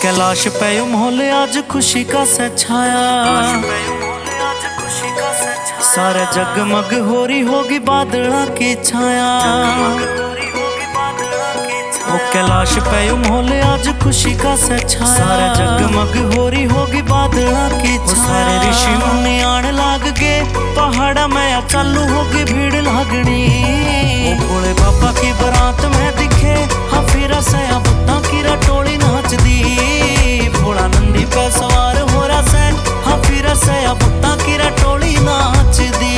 कैलाश पे मोहल्ले आज खुशी का सा छाया, सारे जगमग हो रही होगी बादलों की छाया। वो कैलाश पे मोहल्ले आज खुशी का सा छाया, सारे जगमग हो रही होगी बादलों की छाया। सारे ऋषि मुनि आने लाग गए पहाड़ा में, या चालू होगी भीड़ लागनी। वो भोले बाबा की बारात में दिखे हाफिरा से बुत्ता की रटोली नाच दी। भोला नंदी पे सवार हो रहा से हाफिरा से बुत्ता की रटोली नाच दी।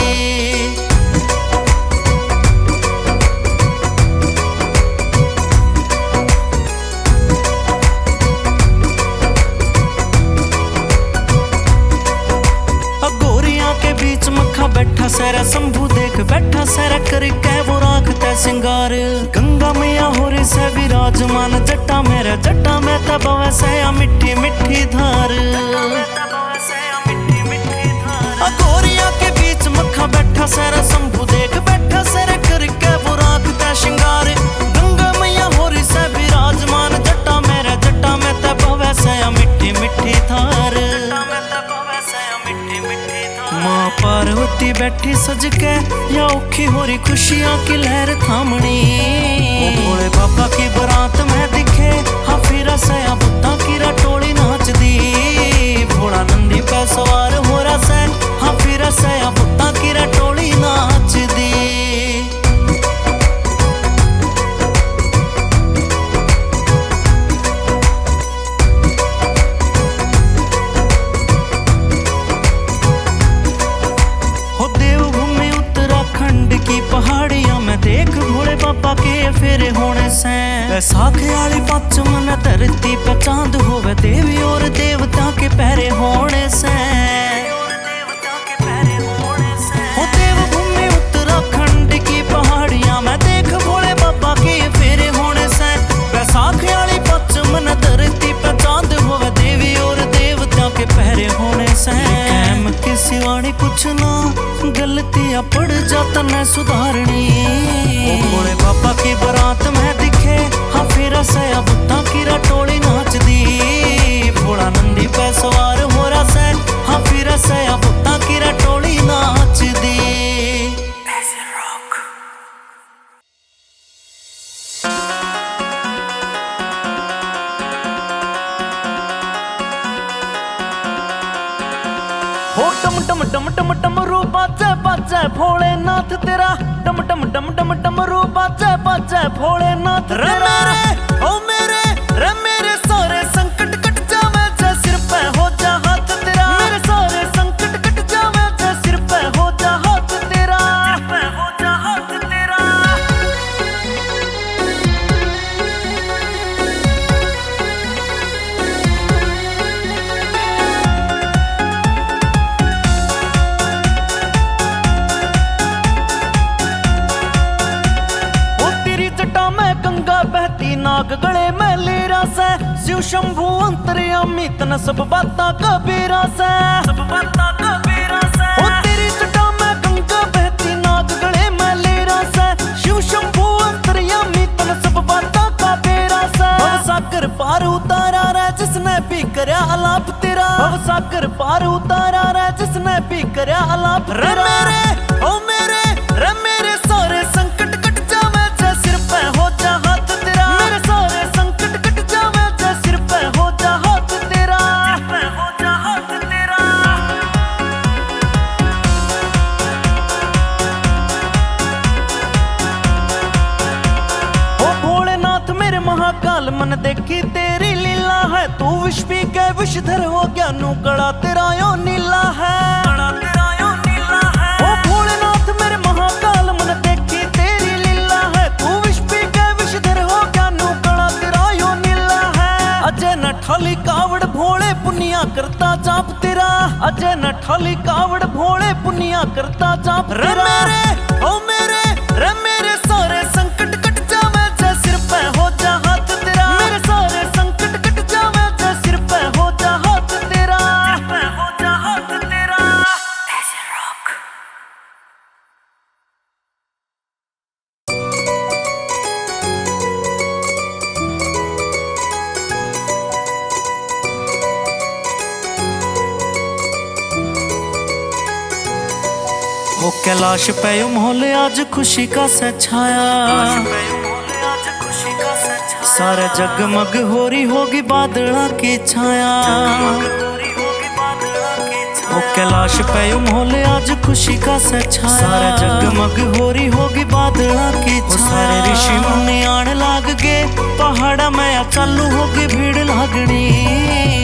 बीच मक्खा बैठा सैरा शंभू देख बैठा सैरा करके वो राखता सिंगार। गंगा मैया हो रही से विराजमान जट्टा मेरा जट्टा में तब वैसे मिट्टी मिट्टी धार। गोरिया के बीच मक्खा बैठा सैरा शंभू देख बैठा सैरा करके वो राखता सिंगार। गंगा मैया हो रही से विराजमान जट्टा मेरा जट्टा में तब वैसे मिट्टी मिट्टी धार। माँ पार्वती बैठी सज के या औखी हो रही खुशियां की लहर थामनी। वो भोले बाबा की बारात में दिखे हाफिरा से बुत्ता की रटोली नाच दी। भोला नंदी पे सवार हो रहा से हाफिरा से बुत्ता की रटोली नाच दी। पहाड़ियां में देख भोले बाबा के फेरे होने से, बैसाखी वाली पच मन धरती पे चांद होवे देवी और देवता के पहरे होने से। हो देवभूमि उत्तराखंड की पहाड़ियां में देख भोले बाबा के फेरे होने से, बैसाखी वाली पच मन धरती पे चांद होवे देवी और देवता के पहरे होने से। की सिवानी कुछ ना गलतियां पड़ जाता न सुधारनी। भोले बाबा की बारात में दिखे हाफिरा से बुत्ता की रटोली नाच दी। भोला नंदी पे सवार हो रहा से हाफिरा से बुत्ता की रटोली नाच दी। हो टम टम टम टम टम रू बाजे बाजे भोलेनाथ तेरा, टम टम टम टम टम रू बाजे बाजे भोलेनाथ तेरा। ओ मेरे रे मेरे सारे संकट कट जावे जे सिर पे हो जा हाथ तेरा। मेरे सारे संकट कट जावे जे सिर पे हो जा हाथ तेरा, सिर पे हो जा हाथ तेरा। बहती नाग गले में लेरा से, शिव शंभु अंतर्यामी तन सब बाता कबीरा से, सब बाता कबीरा से। ओ तेरी जटा में गंगा बहती नाग गले में लेरा से, शिव शंभु अंतर्यामी तन सब बाता कबीरा से। भव सागर पार उतारा रे जिसने भी करया अलाप तेरा, भव सागर पार उतारा रे जिसने भी करया अलाप तेरा। ओ मेरे रे मेरे सारे संकट कट जावे जे सिर पे हो जा हाथ तेरा। मेरे सारे संकट कट जावे जे सिर पे हो जा हाथ तेरा, सिर पे हो जा हाथ तेरा। ओ भोलेनाथ मेरे महाकाल मन देखी तेरी लीला है। तू विष पी के विषधर हो गया नू कड़ा तेरा यो नीला है, कड़ा तेरा यो नीला है। ओ भोलेनाथ मेरे महाकाल मन देखी तेरी लीला है। तू विष पी के विषधर हो गया नू कड़ा तेरा यो नीला है। अजय न ठाली कावड़ भोले पुनिया करता जाप तेरा, अजय न ठाली कावड़ भोले पुनिया करता जाप तेरा। ओ मेरे रे मेरे सारे संकट कट जावे जे सिर पे हो जा हाथ तेरा। मेरे सारे संकट कट जावे जे सिर पे हो जा हाथ तेरा, सिर पे हो जा हाथ तेरा। ऐसे रॉक वो कैलाश पे माहौल आज खुशी का सा छाया, सारा जगमग हो रही होगी बादलों की छाया। वो कैलाश पे माहौल आज खुशी का सा छाया, सारा जगमग हो रही होगी बादलों की छाया। सारे ऋषि मुनि आने लाग गए पहाड़ा में या चालू होगी भीड़ लागनी।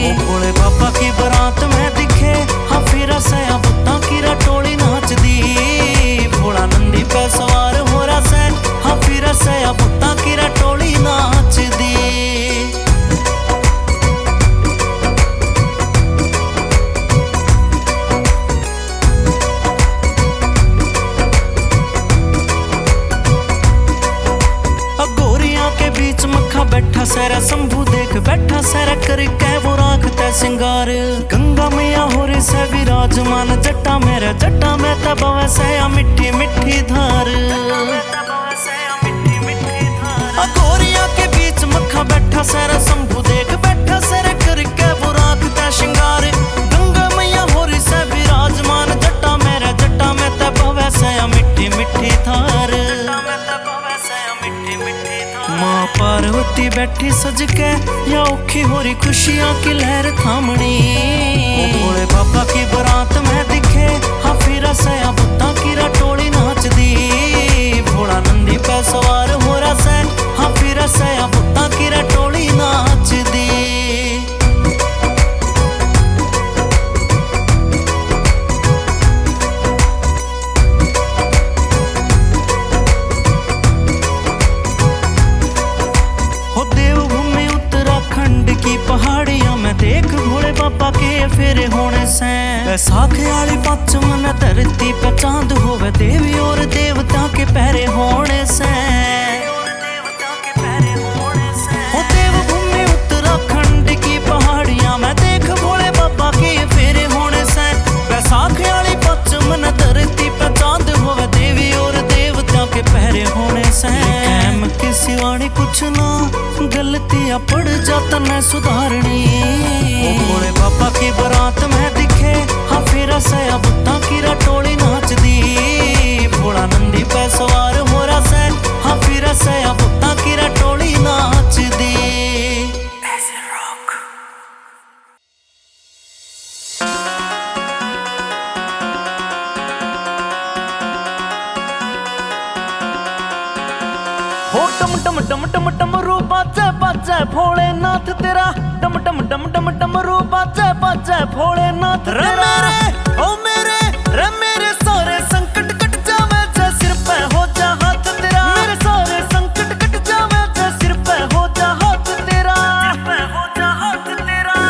वो भोले बाबा की बारात में दिखे हाँ फिर से बुत्ता की रटोली नाच दी। भोला नंदी पे सवार हो रहा से हाँ फिर से बुत्ता की रटोली नाच दी। बीच मक्खा बैठा सैरा शंभू देख बैठा सैरा करके वो राखता सिंगार। गंगा मैया हो रे से विराजमान जट्टा मेरा जट्टा में तब वैसे मिट्टी मिट्टी धार। गोरिया के बीच मक्खा बैठा सैरा शंभू देख बैठा सैरा करके वो राखता सिंगार। गंगा मैया हो रे से विराजमान जट्टा मेरा जट्टा में तब वैसे मिट्टी मिट्टी धार। माँ पार्वती बैठी सज के या औखी हो रही खुशियां की लहर थामनी। वो भोले बाबा की बारात में दिखे हाँ फिर से बुत्ता की रटोली नाच दी। भोला नंदी पे सवार हो रहा से हाँ फिर से बुत्ता की रटोली नाच दी। पहाड़ियां में देख भोले बाबा के फेरे होने से। बैसाखी वाली पच मन धरती पे चांद होवे देवी और देवता के पहरे होने से। हो देवभूमि उत्तराखंड की पहाड़ियां में देख भोले बाबा के फेरे होने से। बैसाखी वाली पच मन धरती पे चांद होवे देवी और देवता के पहरे होने से। की सिवानी कुछ ना गलतियां पड़ जाता न सुधारनी। भोले बाबा की बारात में दिखे हाँ फिर से बुत्ता की रटोली नाच दी। भोला नंदी पे सवार हो रहा से हाँ फिर से बुत्ता की रटोली नाच दी। हो टम टम टम टम टम रू बाजे बाजे भोलेनाथ तेरा। टम टम टम टम टम रू बाजे बाजे भोलेनाथ तेरा। रे मेरे सारे संकट कट जावे जे सिर पे हो जा हाथ तेरा। मेरे सारे संकट कट जावे जे सिर पे हो जा हाथ तेरा। सिर पे हो जा हाथ तेरा।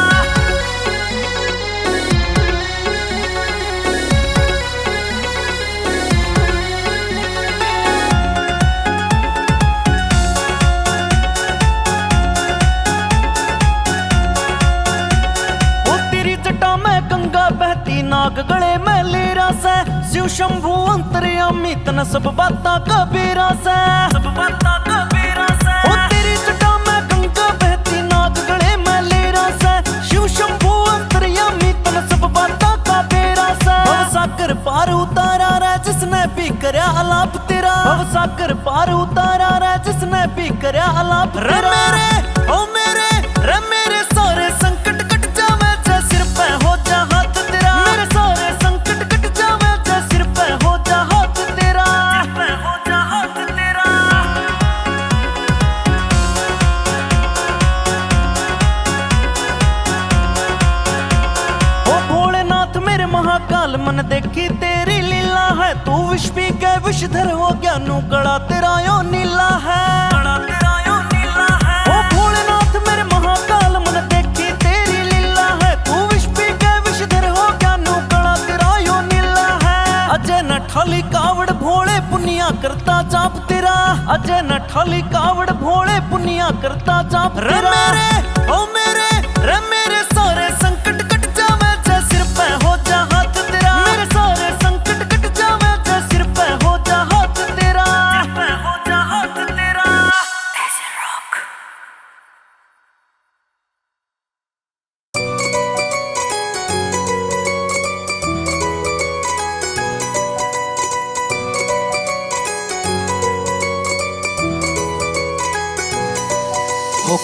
बहती नाग गले में लेरा से शिव शंभु अंतर्यामी तन सब बाता कबीरा से। सब बाता कबीरा से ओ तेरी जटा में गंगा बहती नाग गले में लेरा से। शिव शंभु अंतर्यामी तन सब बाता कबीरा से। भव सागर पार उतारा रे जिसने भी करया अलाप तेरा। भव सागर पार उतारा रे जिसने भी करया अलाप तेरा। रे मेरे सारे संकट कट जावे जे सिर पे हो जा हाथ तेरा। मेरे सारे संकट कट जावे जे सिर पे हो जा हाथ तेरा। सिर पे हो जा हाथ तेरा। ओ भोलेनाथ मेरे महाकाल मन देखी तेरी लीला है। तू विष पी के विषधर हो गया नू गड़ा तेरा यो नीला है। ठाली कावड़ भोले पुनिया करता जाप तेरा। अजय न ठाली कावड़ भोले पुनिया करता जाप तेरा। रे मेरे सारे संकट कट जावे जे सिर पे हो जा हाथ तेरा। मेरे सारे संकट कट जावे जे सिर पे हो जा हाथ तेरा। सिर पे हो जा हाथ तेरा। ऐसे रॉक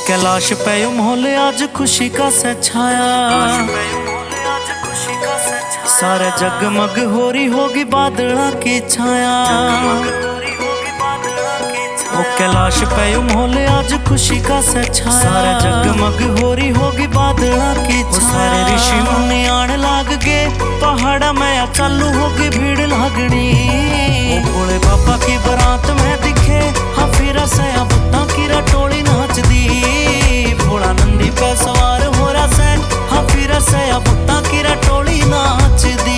कैलाश पे मोहल्ले आज खुशी का सा छाया, सारे जगमग हो रही होगी बादला की छाया। ओ कैलाश पे मोहल्ले आज खुशी का सा छाया, सारे जगमग हो रही होगी बादला की छाया। सारे ऋषि मुनि आने लाग गए पहाड़ा में या चालू होगी भीड़ लागनी। ओ भोले बाबा की बारात में दिखे हाँ फिर से बुत्ता की रटोली नाच दी। भोला नंदी पे सवार हो रहा से हाँ फिर से बुत्ता की रटोली नाच दी।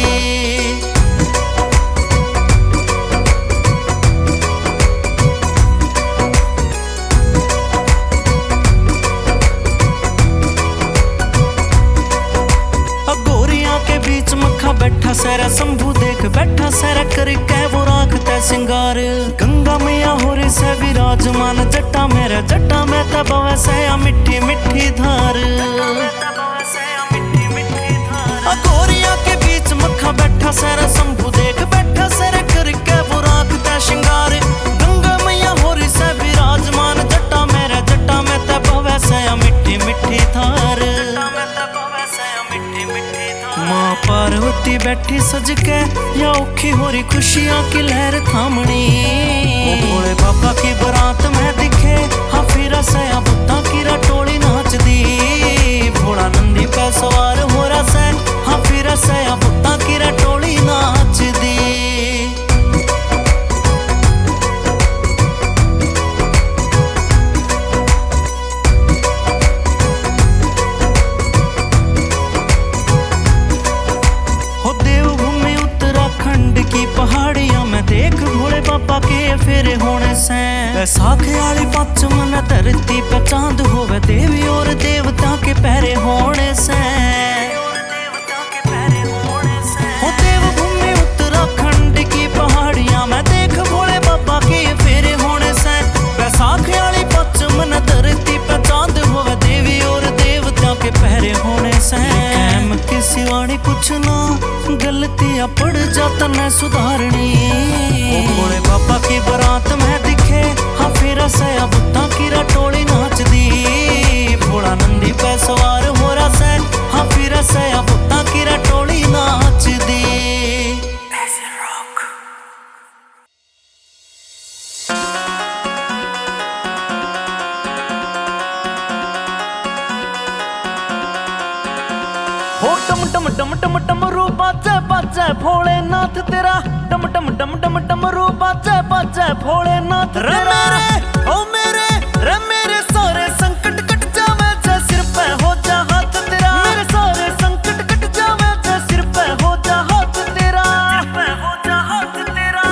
बीच मक्खा बैठा सैरा शंभू देख बैठा सैरा करके वो राखता सिंगार। गंगा मैया हो रे से विराजमान जट्टा मेरा जट्टा में तब वैसे मिट्टी मिट्टी धार। गोरिया के बीच मक्खा बैठा सैरा शंभू देख बैठा सैरा करके वो राखता सिंगार। गंगा मैया हो रे से विराजमान जट्टा मेरा जट्टा में तब वैसे मिट्टी मिट्टी धार। माँ पार्वती बैठी सज के या औखी हो रही खुशियाँ की लहर थामनी। ओ भोले बाबा की बारात में दिखे हाँ फिर से बुत्ता की रटोली नाच दी। भोला नंदी पे सवार हो रहा से हाँ फिर से बुत्ता की रटोली नाच दी। पहाड़ियां में देख भोले बाबा के फेरे होने से बैसाखी वाली पच मन धरती पे चांद होवे देवी और देवता के पहरे होने से। हो देवभूमि उत्तराखंड की पहाड़ियां में देख भोले बाबा के फेरे होने से बैसाखी वाली पच मन धरती पे चांद होवे देवी और देवता के पहरे होने से। किसी वाणी कुछ ना गलतियां पड़ जाता न सुधारनी। ओ भोले बाबा की बारात में दिखे हाँ फिर से बुत्ता की रटोली नाच दी। भोला नंदी पे सवार हो रहा से हाँ फिर से बुत्ता की रटोली नाच दी। हो टम टम टम टम टम रू बाजे बाजे भोलेनाथ तेरा टम टम टम टम टम रू बाजे बाजे भोलेनाथ तेरा। रे मेरे सारे संकट कट जावे जे सिर पे हो जा हाथ तेरा। मेरे सारे संकट कट जावे जे सिर पे हो जा हाथ तेरा। सिर पे हो जा हाथ तेरा।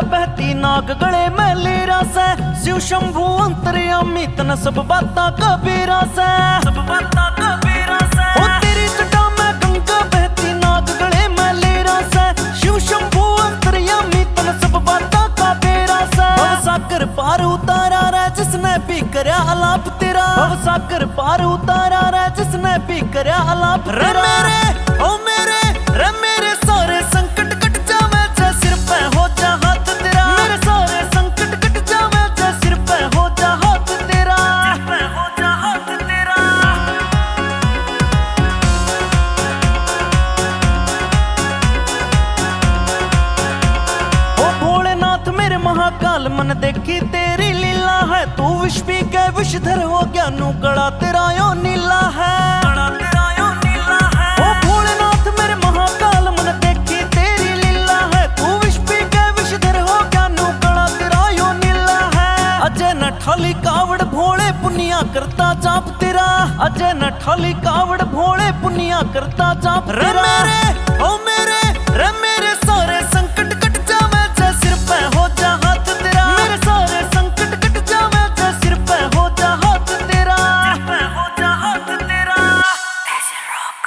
बहती नाग गले में लेरा से शिव शंभु अंतर्यामी तन सब बाता कबीरा से। सब बाता कबीरा से ओ तेरी जटा में गंगा बहती नाग गले में लेरा से शिव शंभु अंतर्यामी तन सब बाता कबीरा से। भवसागर पार उतारा रे जिसने भी करया आलाप तेरा। भवसागर पार उतारा रे जिसने भी करया आलाप तेरा। रे मेरे सारे संकट कट जावे जे सिर पे हो जा हाथ तेरा। मेरे सारे संकट कट जावे जे सिर पे हो जा हाथ तेरा। सिर पे हो जा हाथ तेरा। ओ भोलेनाथ मेरे महाकाल मन देखी तेरी लीला है। तू विष पी के विषधर हो गया नू कड़ा तेरा यो नीला है। ठाली कावड़ भोले पुनिया करता जाप तेरा। अजय न ठाली कावड़ भोले पुनिया करता जाप तेरा। रे मेरे सारे संकट कट जावे जे सिर पे हो जा हाथ तेरा। मेरे सारे संकट कट जावे जे सिर पे हो जा हाथ तेरा। सिर पे हो जा हाथ तेरा। ऐसे रॉक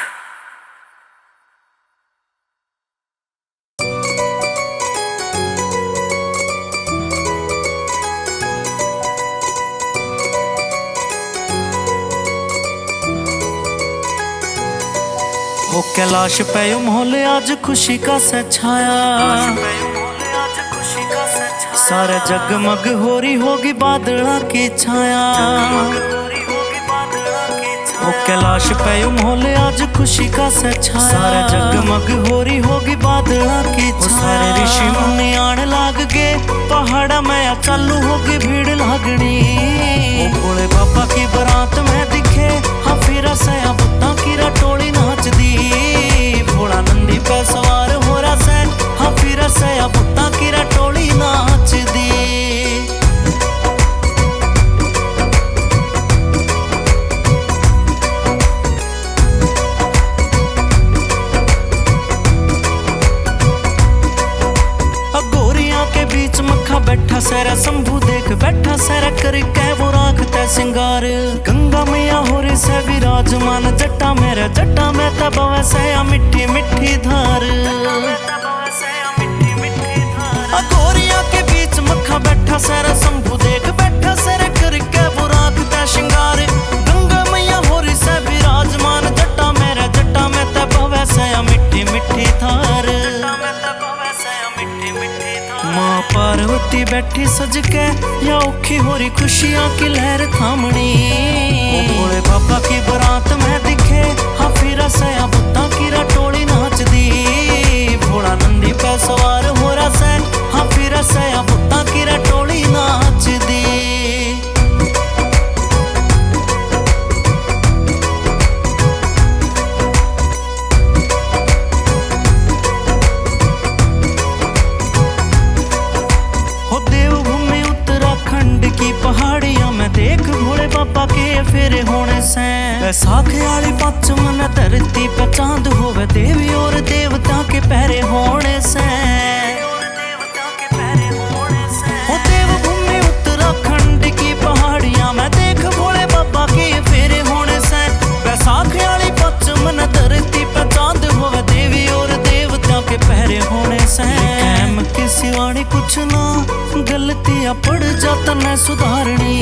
ओ कैलाश पे माहौल आज खुशी का सा छाया, सारे जगमग हो रही होगी बादला की छाया। ओ कैलाश पे माहौल आज खुशी का सा छाया, सारे जगमग हो रही होगी बादला की छाया। सारे ऋषि मुनि आने लाग गए पहाड़ा में या चालू होगी भीड़ लागनी। ओ भोले बाबा की बारात में दिखे हाँ फिर से बुत्ता की रटोली नाच दी। भोला नंदी पे सवार हो रहा से हाँ फिर से बुत्ता की रटोली नाच दी। बीच मक्खा बैठा सैरा शंभू देख बैठा सैरा करके वो राखता सिंगार। गंगा मैया हो रे से विराजमान जट्टा मेरा जट्टा में तब वैसे मिट्टी मिट्टी धार। गोरिया के बीच मक्खा बैठा सैरा शंभू देख बैठा सैरा करके वो राखता सिंगार। गंगा मैया हो रे से विराजमान जट्टा मेरा जट्टा में तब वैसे मिट्टी मिट्टी धार। माँ पार्वती बैठी सज के या औखी हो रही खुशियां की लहर थामनी। ओ भोले बाबा की बारात में दिखे हाँ फिर से बुत्ता की रटोली नाच दी। भोला नंदी पे सवार हो रहा से हाँ फिर से बुत्ता की रटोली नाच दी। पहाड़ियां में देख भोले बाबा के फेरे होने से। बैसाख वाली पच मन धरती पे चांद होवे देवी और देवता के पहरे होने से। हो देवभूमि उत्तराखंड की पहाड़ियां में देख भोले बाबा के फेरे होने से। बैसाख वाली पच मन धरती पे चांद होवे देवी और देवता के पहरे होने से। कैम की सिवानी कुछ ना गलतियां पड़ जाता न सुधारनी।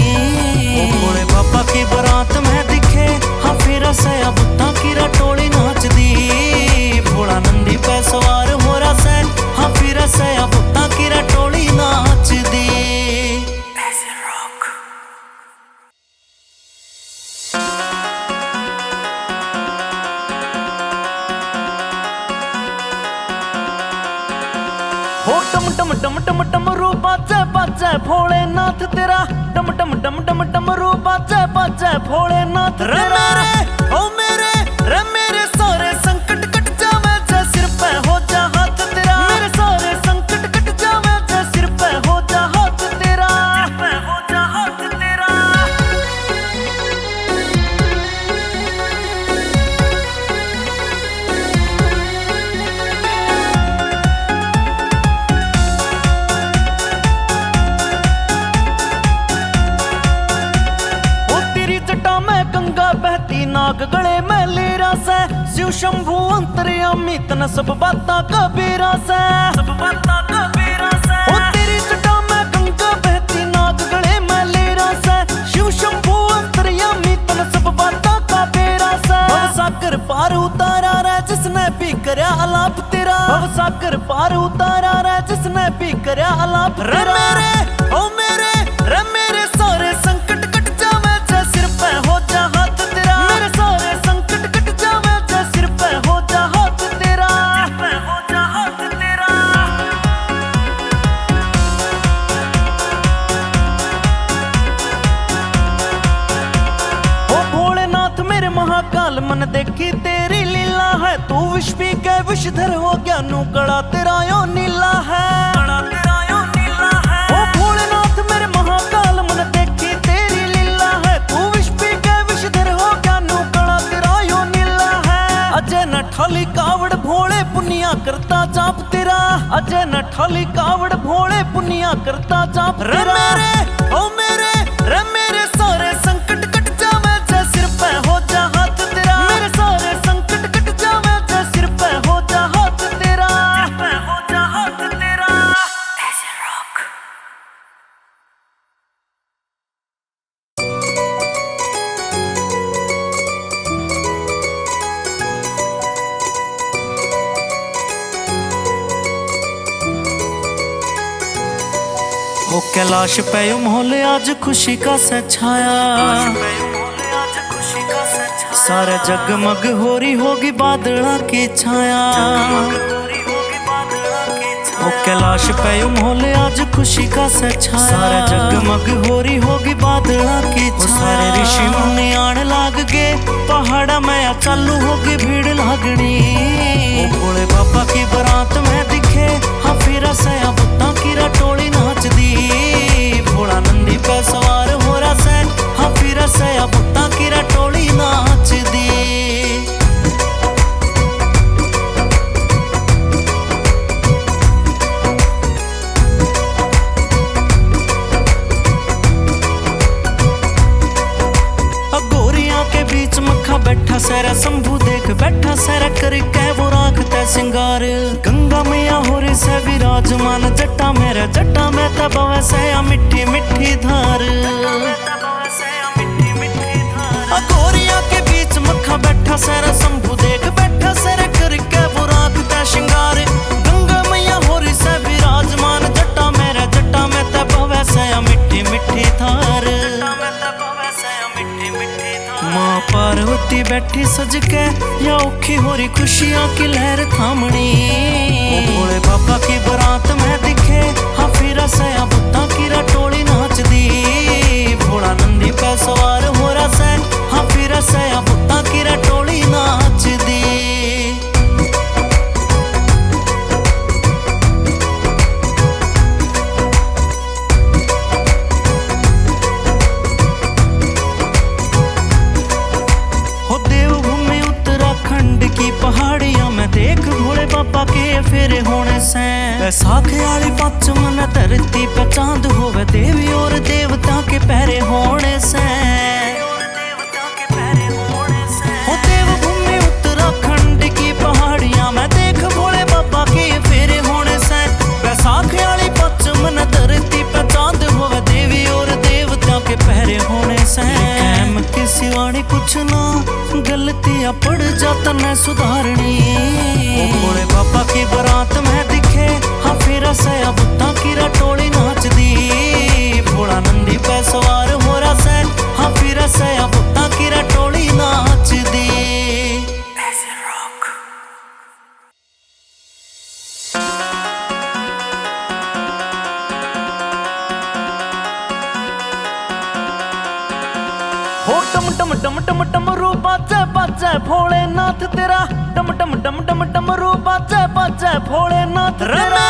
ओ भोले बाबा की बारात में दिखे हाँ फिर से बुत्ता की रटोली नाच दी। भोला नंदी पे सवार हो रहा से हाँ फिर से बुत्ता की रटोली नाच दी। हो टम टम टम टम टम रू बाजे बाजे भोलेनाथ तेरा टम टम टम टम टम रू बाजे बाजे भोलेनाथ तेरा। रे मेरे सारे संकट कट जावे जे सिर पे हो जा हाथ तेरा। मेरे सारे संकट कट जावे जे सिर पे हो जा हाथ तेरा। सिर पे हो जा हाथ तेरा। बहती नाग गले में लेरा से शिव शंभु अंतर्यामी तन सब बाता कबीरा से। सब बाता कबीरा से ओ तेरी जटा में गंगा बहती नाग गले में लेरा से। शिव शंभु अंतर्यामी तन सब बाता कबीरा से। भवसागर पार उतारा रे जिसने भी करया अलाप तेरा। भवसागर पार उतारा रे जिसने भी करया अलाप तेरा। रे मेरे सारे संकट कट जावे जे सिर पे हो जा हाथ तेरा। मेरे सारे संकट कट जावे जे सिर पे हो जा हाथ तेरा। सिर पे हो जा हाथ तेरा। ओ भोलेनाथ मेरे महाकाल मन देखी तेरी लीला है। तू विष पी के विषधर हो गया नू कड़ा तेरा यो नीला है। कड़ा तेरा यो नीला है। ओ भोलेनाथ मेरे महाकाल मन देखी तेरी लीला है। तू विष पी के विषधर हो गया नू कड़ा तेरा यो नीला है। अजय न ठाली कावड़ भोले पुनिया करता जाप तेरा। अजय न ठाली कावड़ भोले पुनिया करता जाप तेरा। रे मेरे सारे संकट कट जावे जे सिर पे हो जा हाथ तेरा। मेरे सारे संकट कट जावे जे सिर पे हो जा हाथ तेरा। सिर पे हो जा हाथ तेरा। ऐसे रॉक ओ कैलाश पे माहौल आज खुशी का सा छाया, सारा जगमग हो रही होगी बादला की छाया। ओ कैलाश पे माहौल आज खुशी का सा छाया, सारा जगमग हो रही होगी बादला की छाया। सारे ऋषि मुनि आने लाग गए पहाड़ा में या चालू होगी भीड़ लागनी। ओ भोले बाबा की बारात में दिखे हाँ फिर सया बुत्ता की रटोली नाच दी। भोला नंदी पे सवार हो रहा से हाँ फिर सया बुत्ता की रटोली नाच दी। बीच मक्खा बैठा सैरा शंभू देख बैठा सैरा करके वो राखता सिंगार। गंगा मैया हो रही से विराजमान जट्टा मेरा जट्टा में तब वैसे मिट्टी मिट्टी धार। गोरिया के बीच मक्खा बैठा सैरा शंभू देख बैठा सैरा करके वो राखता सिंगार। गंगा मैया हो रही से विराजमान जट्टा मेरा जट्टा में तब वैसे मिट्टी मिट्टी धार। माँ पार्वती बैठी सज के या औखी हो रही खुशियाँ की लहर थामनी। भोले बाबा की बारात में दिखे हाँ फिर सया बुत्ता की रटोली नाच दी। भोला नंदी पे सवार हो रहा से हाँ फिर सया बुत्ता की रटोली नाच दी। पहाड़ियां में देख भोले बाबा के फेरे होने से। बैसाखी वाली पच मन धरती पे चांद होवे देवी और देवता के पहरे होने से। ओ देवभूमि उत्तराखंड की पहाड़ियां में देख भोले बाबा के फेरे होने से। बैसाखी वाली पच मन धरती पे चांद होवे देवी और देवता के पहरे होने से। कैम की सिवानी कुछ ना गलतियां पड़ जाता न सुधारनी। भोले बाबा की बारात में दिखे हाँ फिर सया बुत्ता की रटोली नाच दी। भोला नंदी पे सवार हो रहा से हाँ फिर सया बुत्ता की रटोली नाच दी। हो टम टम टम टम टम रू बाजे बाजे भोलेनाथ तेरा। टम टम टम टम टम रू बाजे बाजे भोलेनाथ तेरा।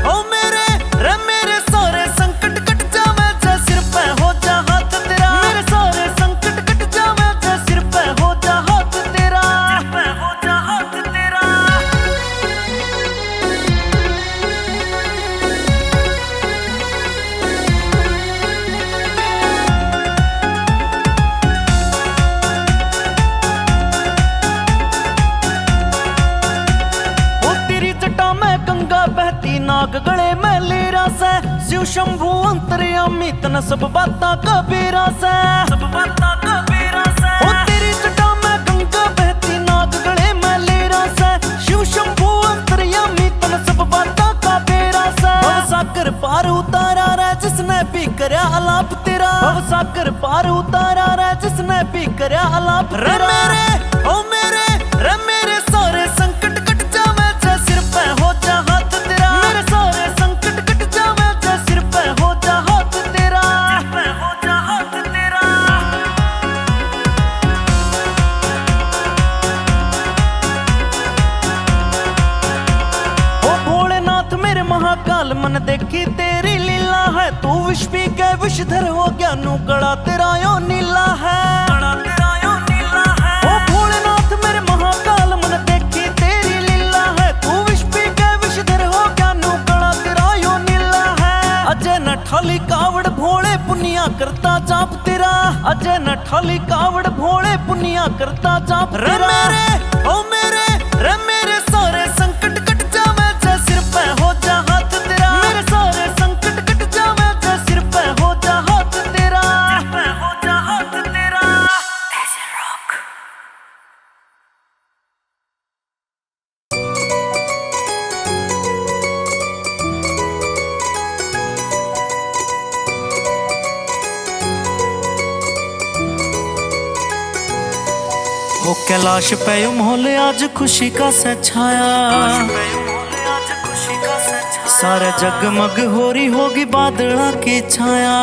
ओ मेरे रे मेरे सारे संकट कट जावे जे सिर पे हो जा हाथ तेरा। मेरे सारे संकट कट जावे जे सिर पे हो जा हाथ तेरा। सिर पे हो जा हाथ तेरा। बहती नाग गले में लेरा से शिव शंभु अंतर्यामी तन सब बाता कबीरा से। सब बाता कबीरा से। ओ तेरी जटा में गंगा बहती नाग गले में लेरा से शिव शंभु अंतर्यामी तन सब बाता कबीरा से। भव सागर पार उतारा रे जिसने भी करया अलाप तेरा। भव सागर पार उतारा रे जिसने भी करया अलाप तेरा। मेरे ओ मेरे रे मेरे सारे संकट कट जावे जे सिर पे हो जा हाथ तेरा। मेरे सारे संकट कट जावे जे सिर पे हो जा हाथ तेरा। सिर पे हो जा हाथ तेरा। ओ भोलेनाथ मेरे महाकाल मन देखी तेरी लीला है। तू विष पी के विषधर हो गया नू गड़ा तेरा यो नीला है। गड़ा तेरा यो नीला है। ओ भोलेनाथ मेरे महाकाल मन देखी तेरी लीला है। तू विष पी के विषधर हो गया नू गड़ा तेरा यो नीला है। अजय न ठाली कावड़ भोले पुनिया करता जाप तेरा। अजय न ठाली कावड़ भोले पुनिया करता जाप तेरा। मेरे ओ मेरे रे मेरे सारे संकट कट जावे जे सिर पे हो जा हाथ तेरा। मेरे सारे संकट कट जावे जे सिर पे हो जा हाथ तेरा। सिर पे हो जा हाथ तेरा। कैलाश पे माहौल आज खुशी का सा छाया, सारे जगमग हो रही होगी बादला की छाया।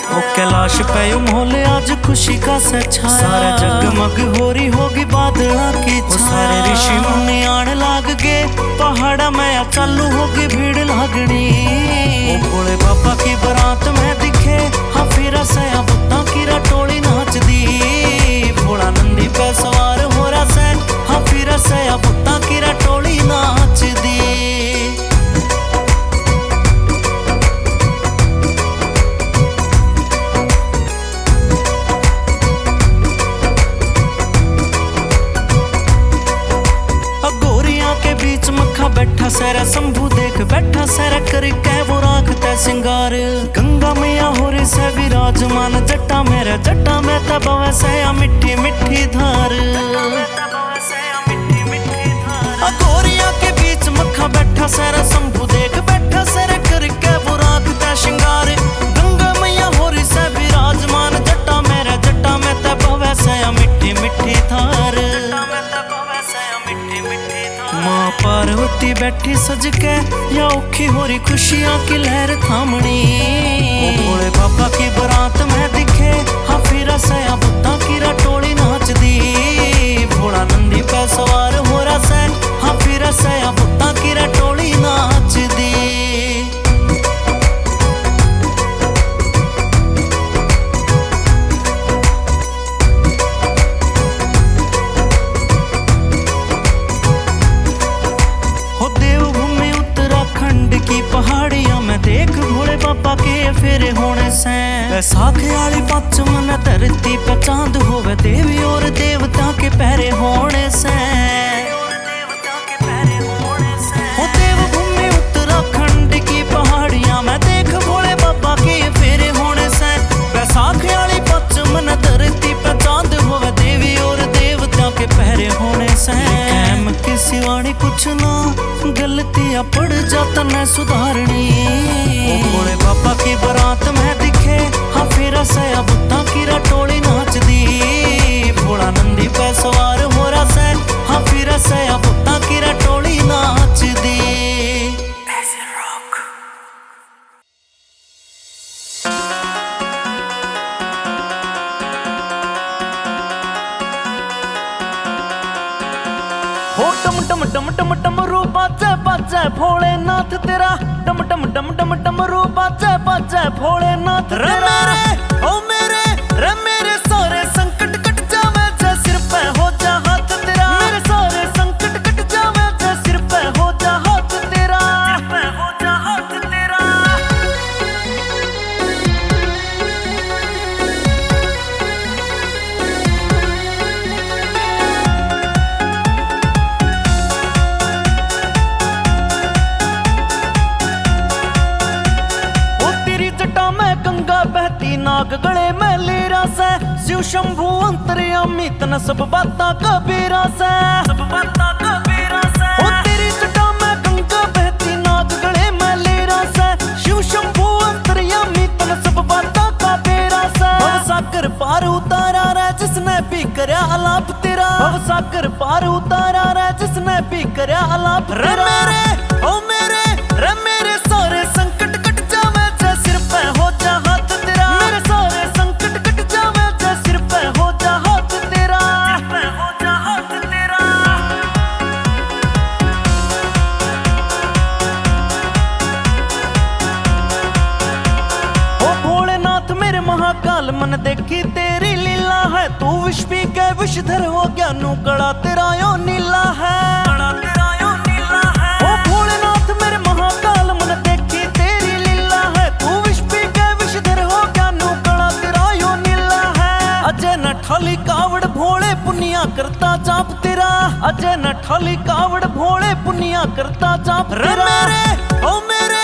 वो कैलाश पे माहौल आज खुशी का सा छाया, सारे जगमग हो रही होगी बादला की छाया। सारे ऋषि मुनि आने लाग गए पहाड़ा में, चालू होगी भीड़ लागनी। वो भोले बाबा की बारात में दिखे हाफिरा से बुत्ता की रटोली नाच दी। भोला नंदी पे सवार हो रहा से हाफिरा से बुत्ता की रटोली नाच दी। बीच मक्खा बैठा सैरा शंभू देख बैठा सैरा करके वो राखता सिंगार। गंगा मैया हो रही से विराजमान जट्टा मेरा जट्टा में तब वैसे मिट्टी मिट्टी धार। गोरिया के बीच मक्खा बैठा सैरा शंभू देख बैठा सैरा करके वो राखता सिंगार। गंगा मैया हो रही से विराजमान जट्टा मेरा जट्टा में तब वैसे मिट्टी मिट्टी धार। माँ पार्वती बैठी सज के या औखी हो रही खुशियाँ की लहर थामनी। भोले बाबा की बारात में दिखे हाफिरा से बुत्ता की रटोली नाच दी। भोला नंदी पे सवार हो रहा से हाफिरा से बुत्ता की रटोली नाच दी। पहाड़ियां में देख भोले बाबा के फेरे होने से। बैसाखी वाली पच मन धरती पे चांद होवे देवी और देवता के पहरे होने से। हो देवभूमि उत्तराखंड की पहाड़ियां में देख भोले बाबा के फेरे होने से। बैसाखी वाली पच मन धरती पे चांद होवे देवी और देवता के पहरे होने से। कैम की सिवानी कुछ ना गलतियां पड़ जाता न सुधारनी। भोले बाबा की बारात में दिखे हाफिरा से बुत्ता की रटोली नाच दी। भोला नंदी पे सवार हो रहा से हाफिरा से बुत्ता की रटोली नाच दी। हो टम टम टम टम टम रू बाजे बाजे भोलेनाथ तेरा। टम टम टम टम टम रू बाजे बाजे भोलेनाथ तेरा। रे मेरे सारे संकट कट जावे जे सिर पे हो जा हाथ तेरा। मेरे सारे संकट कट जावे जे सिर पे हो जा हाथ तेरा। सिर पे हो जा हाथ तेरा। बहती नाग गले में लेरा से। शिव शंभु अंतर्यामी तन सब बाता कबीरा से। सब बाता कबीरा से। ओ तेरी जटा में गंगा बहती नाग गले में लेरा से। शिव शंभु अंतर्यामी तन सब बाता कबीरा से। भव सागर पार उतारा रे जिसने भी करया अलाप तेरा। भव सागर पार उतारा रे जिसने भी करया अलाप तेरा। रे मेरे सारे संकट कट जावे जे सिर पे हो जा हाथ तेरा। मेरे सारे संकट कट जावे जे सिर पे हो जा हाथ तेरा। सिर पे हो जा हाथ तेरा। ओ भोलेनाथ मेरे महाकाल मन देखी तेरी लीला है। तू विष पी के विषधर हो गया नू कड़ा तेरा यो नीला है। कड़ा तेरा यो नीला है। ओ भोलेनाथ मेरे महाकाल मन देखी तेरी लीला है। तू विष पी के विषधर हो गया नू कड़ा तेरा यो नीला है। अजय न ठाली कावड़ भोले पुनिया करता जाप तेरा। अजय न ठाली कावड़ भोले पुनिया करता जाप तेरा। रे मेरे